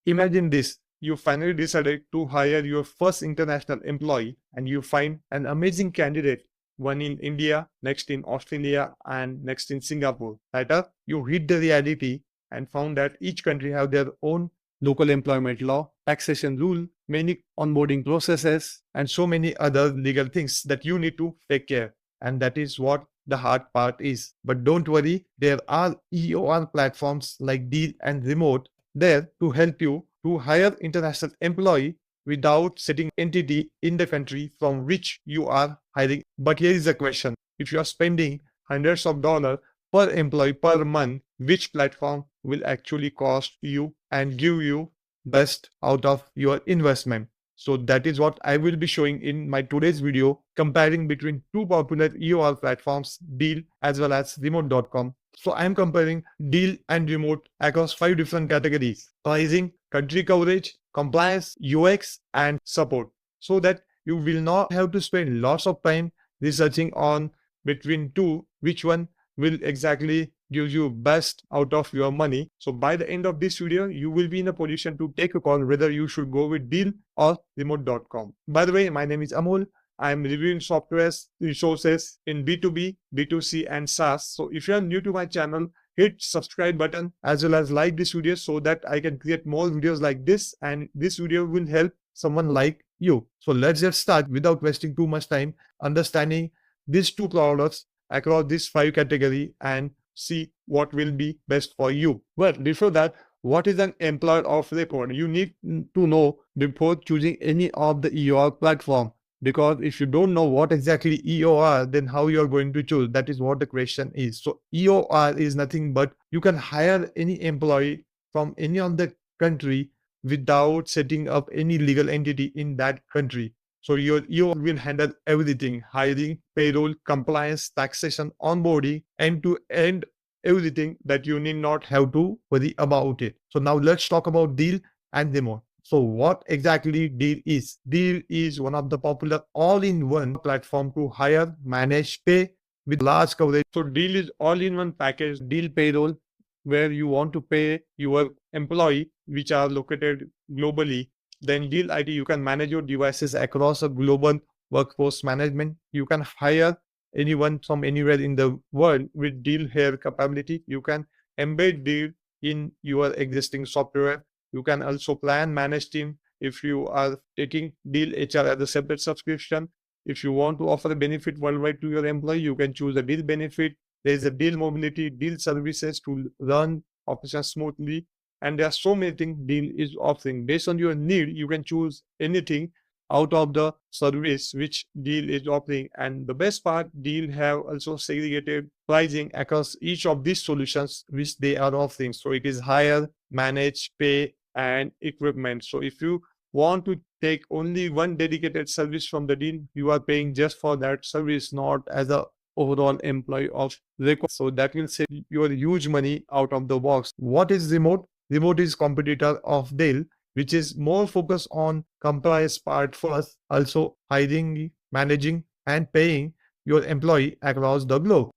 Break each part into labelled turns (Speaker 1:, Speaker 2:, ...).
Speaker 1: Imagine this. You finally decided to hire your first international employee and you find an amazing candidate, one in India, next in Australia, and next in Singapore. Later, you hit the reality and found that each country have their own local employment law, taxation rule, many onboarding processes, and so many other legal things that you need to take care. And that is what the hard part is. But don't worry, there are EOR platforms like Deel and Remote there to help you to hire international employee without setting entity in the country from which you are hiring. But here is the question. If you are spending hundreds of dollars per employee per month, which platform will actually cost you and give you best out of your investment? So that is what I will be showing in my today's video, comparing between two popular EOR platforms, Deel as well as remote.com. So I am comparing Deel and Remote across 5 different categories: pricing, country coverage, compliance, UX, and support, so that you will not have to spend lots of time researching on between two which one will exactly give you best out of your money. So by the end of this video, you will be in a position to take a call whether you should go with Deel or remote.com. By the way, my name is Amol. I am reviewing software resources in B2B, B2C, and SaaS. So if you are new to my channel, hit subscribe button as well as like this video so that I can create more videos like this, and this video will help someone like you. So let's just start without wasting too much time understanding these two products across these 5 categories and see what will be best for you. But before that, what is an employer of record? You need to know before choosing any of the EOR platform. Because if you don't know what exactly EOR, then how you are going to choose? That is what the question is. So EOR is nothing but you can hire any employee from any of the country without setting up any legal entity in that country. So your EOR will handle everything: hiring, payroll, compliance, taxation, onboarding, end-to-end, everything that you need not have to worry about it. So now let's talk about Deel and Remote. So what exactly Deel is? Deel is one of the popular all-in-one platform to hire, manage, pay with large coverage. So Deel is all-in-one package, Deel Payroll, where you want to pay your employee which are located globally. Then Deel IT, you can manage your devices across a global workforce management. You can hire anyone from anywhere in the world with Deel Here capability. You can embed Deel in your existing software. You can also plan, manage team if you are taking Deel HR as a separate subscription. If you want to offer a benefit worldwide to your employee, you can choose a Deel benefit. There is a Deel mobility, Deel services to run operations smoothly. And there are so many things Deel is offering. Based on your need, you can choose anything out of the service which Deel is offering. And the best part, Deel have also segregated pricing across each of these solutions which they are offering. So it is hire, manage, pay, and equipment. So if you want to take only one dedicated service from the Deel, you are paying just for that service, not as a overall employee of record. So that will save your huge money out of the box. What is Remote? Remote is competitor of Deel, which is more focused on compliance part first, also hiring, managing, and paying your employee across the globe.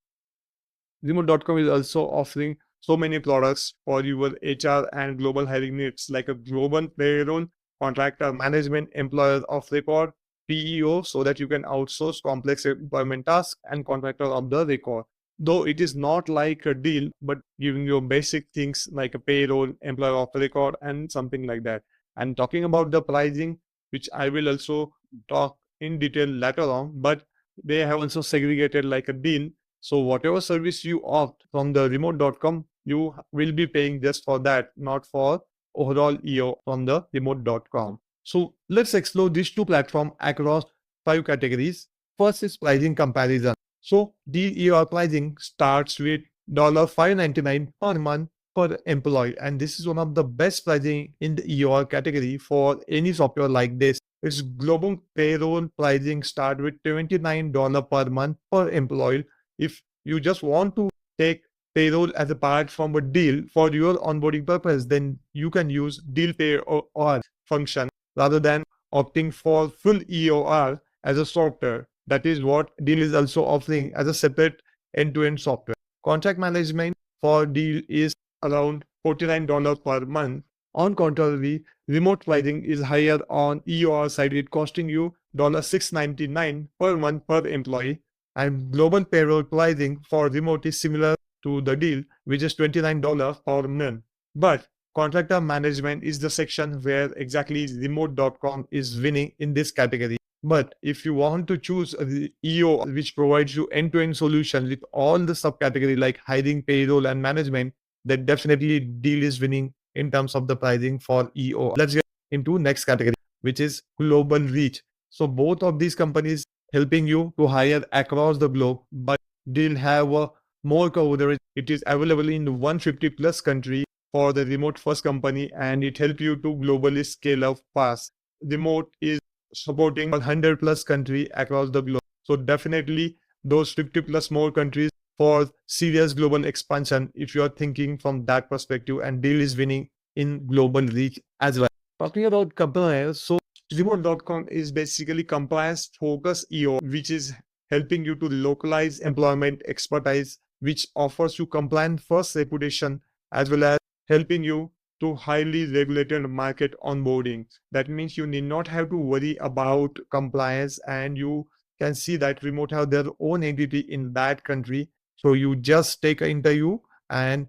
Speaker 1: Remote.com is also offering so many products for your HR and global hiring needs, like a global payroll, contractor management, employer of record, PEO, so that you can outsource complex employment tasks, and contractor of the record. Though it is not like a Deel, but giving you basic things like a payroll, employer of record, and something like that. And talking about the pricing, which I will also talk in detail later on, but they have also segregated like a Deel. So whatever service you opt from the remote.com, you will be paying just for that, not for overall EO from the remote.com. So let's explore these two platforms across 5 categories. First is pricing comparison. So the EOR pricing starts with $5.99 per month per employee, and this is one of the best pricing in the EOR category for any software like this. Its global payroll pricing start with $29 per month per employee. If you just want to take payroll as a part from a Deel for your onboarding purpose, then you can use Deel Pay or function rather than opting for full EOR as a software. That is what Deel is also offering as a separate end-to-end software. Contract management for Deel is around $49 per month, On contrary, remote pricing is higher on EOR side, it costing you $6.99 per month per employee. And global payroll pricing for remote is similar to the deal, which is $29 per month. But contractor management is the section where exactly remote.com is winning in this category. But if you want to choose the EO, which provides you end-to-end solution with all the subcategory like hiring, payroll, and management, then definitely deal is winning in terms of the pricing for EO. Let's get into next category, which is global reach. So both of these companies helping you to hire across the globe, but Deal have a more coverage. It is available in 150 plus country for the remote first company, and it helps you to globally scale up fast. Remote is supporting 100 plus country across the globe. So definitely those 50 plus more countries for serious global expansion if you are thinking from that perspective, and Deal is winning in global reach as well. Talking about compliance, so remote.com is basically compliance focused EO, which is helping you to localize employment expertise, which offers you compliance first reputation as well as helping you to highly regulated market onboarding. That means you need not have to worry about compliance, and you can see that remote have their own entity in that country. So you just take an interview and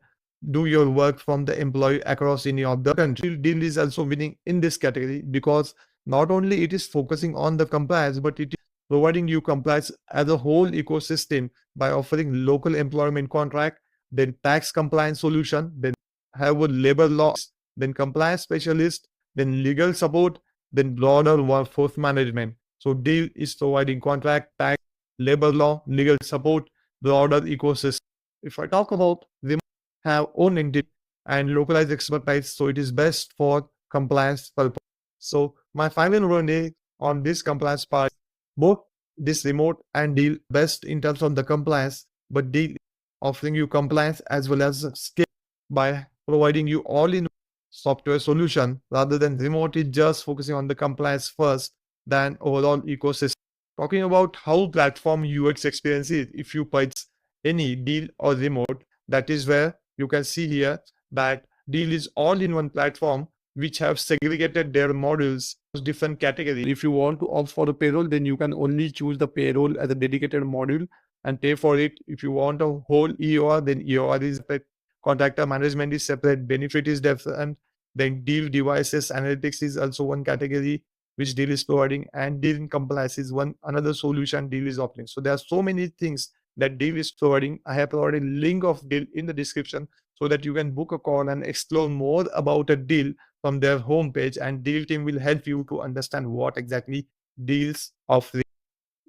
Speaker 1: do your work from the employee across any of the country. Deal is also winning in this category because not only it is focusing on the compliance, but it is providing you compliance as a whole ecosystem by offering local employment contract, then tax compliance solution, then have a labor law, then compliance specialist, then legal support, then broader workforce management. So Deal is providing contract, tax, labor law, legal support, broader ecosystem. If I talk about remote have own entity and localized expertise, so it is best for compliance purpose. So my final one on this compliance part, both this remote and Deal best in terms of the compliance, but Deal offering you compliance as well as scale by providing you all-in software solution, rather than remote is just focusing on the compliance first than overall ecosystem. Talking about how platform UX experience is, if you purchase any Deal or remote, that is where you can see here that Deal is all-in-one platform which have segregated their modules as different categories. If you want to opt for the payroll, then you can only choose the payroll as a dedicated module and pay for it. If you want a whole EOR, then EOR is separate, contractor management is separate, benefit is different, then Deal devices analytics is also one category which Deal is providing, and Deal compliance is one another solution Deal is offering. So there are so many things that Deal is providing. I have provided a link of Deal in the description so that you can book a call and explore more about a Deal from their homepage, and Deal team will help you to understand what exactly Deal's offering.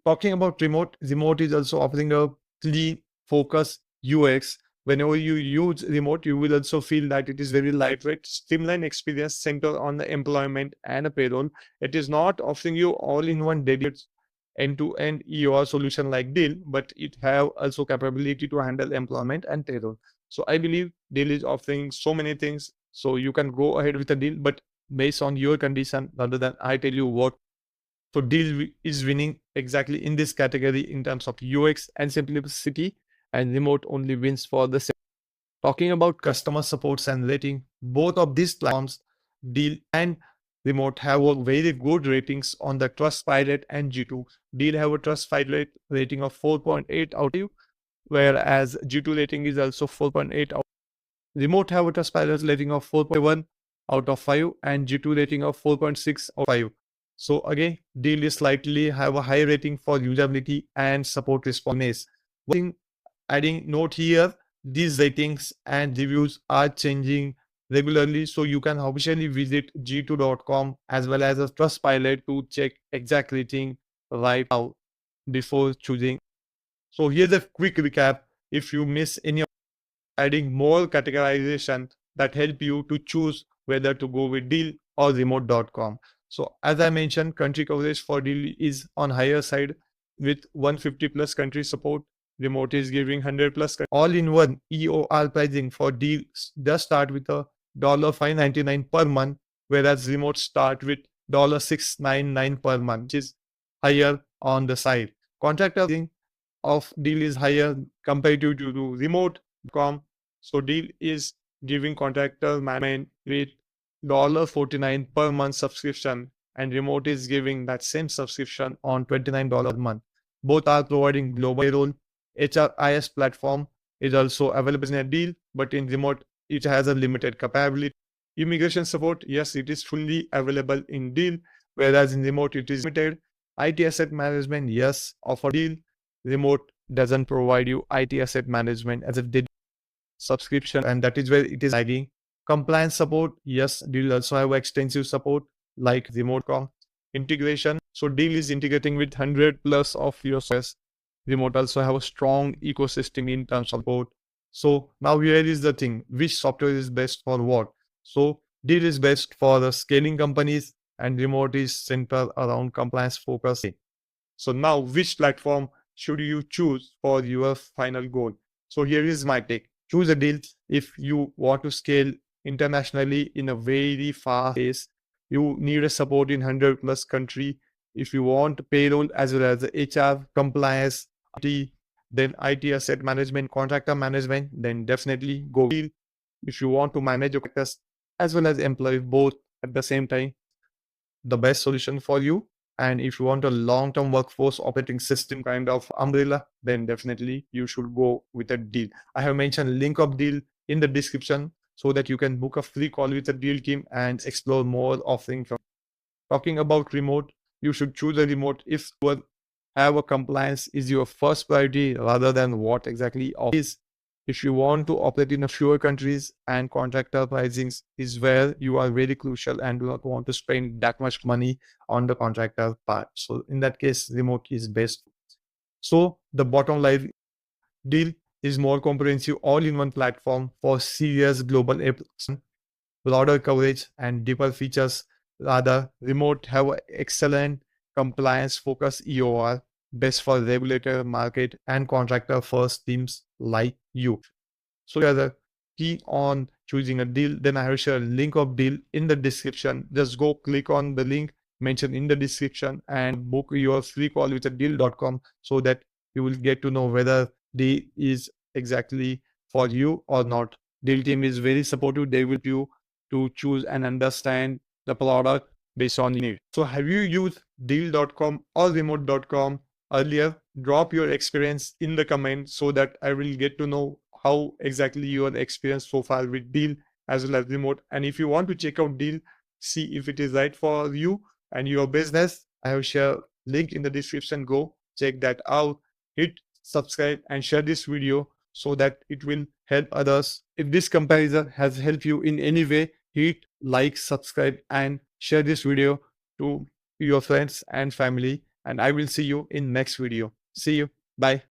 Speaker 1: Talking about remote is also offering a clean, focus UX. Whenever you use remote, you will also feel that it is very lightweight, streamlined experience centered on the employment and a payroll. It is not offering you all-in-one dedicated end-to-end EOR solution like Deal, but it have also capability to handle employment and payroll. So I believe Deal is offering so many things. So you can go ahead with a Deal, but based on your condition rather than I tell you what. So Deal is winning exactly in this category in terms of UX and simplicity, and remote only wins for the same. Talking about customer supports and rating, both of these platforms, Deal and remote, have a very good ratings on the Trustpilot and G2. Deal have a Trustpilot rating of 4.8 out of 5, whereas G2 rating is also 4.8 out. Remote have a Trustpilot rating of 4.1 out of 5 and G2 rating of 4.6 out of 5. So again, Deal is slightly have a high rating for usability and support responsiveness. One thing adding note here, these ratings and reviews are changing regularly, so you can officially visit g2.com as well as a Trustpilot to check exact rating right now before choosing. So here's a quick recap. If you miss any of adding more categorization that help you to choose whether to go with Deal or remote.com. So as I mentioned, country coverage for Deal is on higher side with 150 plus country support. Remote is giving 100 plus. All-in-one EOR pricing for Deal does start with a $5.99 per month, whereas remote start with $6.99 per month, which is higher on the side. Contractor of Deal is higher compared to remote.com. So Deal is giving contractor management with $49 per month subscription, and remote is giving that same subscription on $29 a month. Both are providing global payroll. HRIS platform is also available in a Deel, but in remote it has a limited capability. Immigration support, yes, it is fully available in Deel, whereas in remote it is limited. IT asset management, yes, offer Deel. Remote doesn't provide you IT asset management as if they subscription, and that is where it is lagging. Compliance support, yes, Deel also have extensive support like remote integration. So Deel is integrating with 100 plus of your softwares. Remote also have a strong ecosystem in terms of support. So now here is the thing, which software is best for what? So Deel is best for the scaling companies and remote is centered around compliance focus. So now which platform should you choose for your final goal? So here is my take. Choose a Deel if you want to scale internationally in a very fast pace. You need a support in 100 plus country. If you want payroll as well as HR, compliance, IT, then IT asset management, contractor management, then definitely go Deel. If you want to manage your contractors as well as employees both at the same time, the best solution for you. And if you want a long-term workforce operating system kind of umbrella, then definitely you should go with a Deel. I have mentioned link of Deel in the description so that you can book a free call with the Deel team and explore more offerings. Talking about remote, you should choose a remote if you have a compliance is your first priority rather than what exactly is. If you want to operate in a fewer countries and contractor pricing is where you are very crucial and do not want to spend that much money on the contractor part. So in that case, remote is best. So the bottom line, Deel is more comprehensive all-in-one platform for serious global application, broader coverage and deeper features. Rather, remote have excellent compliance focus EOR, best for regulator, market and contractor first teams like you. So you are key on choosing a Deel, then I will share a link of Deel in the description. Just go click on the link mentioned in the description and book your free call with a Deel.com so that you will get to know whether Deel is exactly for you or not. Deel team is very supportive. They will help you to choose and understand the product based on need. So have you used Deel.com or remote.com earlier? Drop your experience in the comment so that I will get to know how exactly your experience so far with Deel as well as remote. And if you want to check out Deel, see if it is right for you and your business, I have shared link in the description. Go check that out. Hit subscribe and share this video so that it will help others. If this comparison has helped you in any way, hit like, subscribe and share this video to your friends and family. And I will see you in next video. See you. Bye.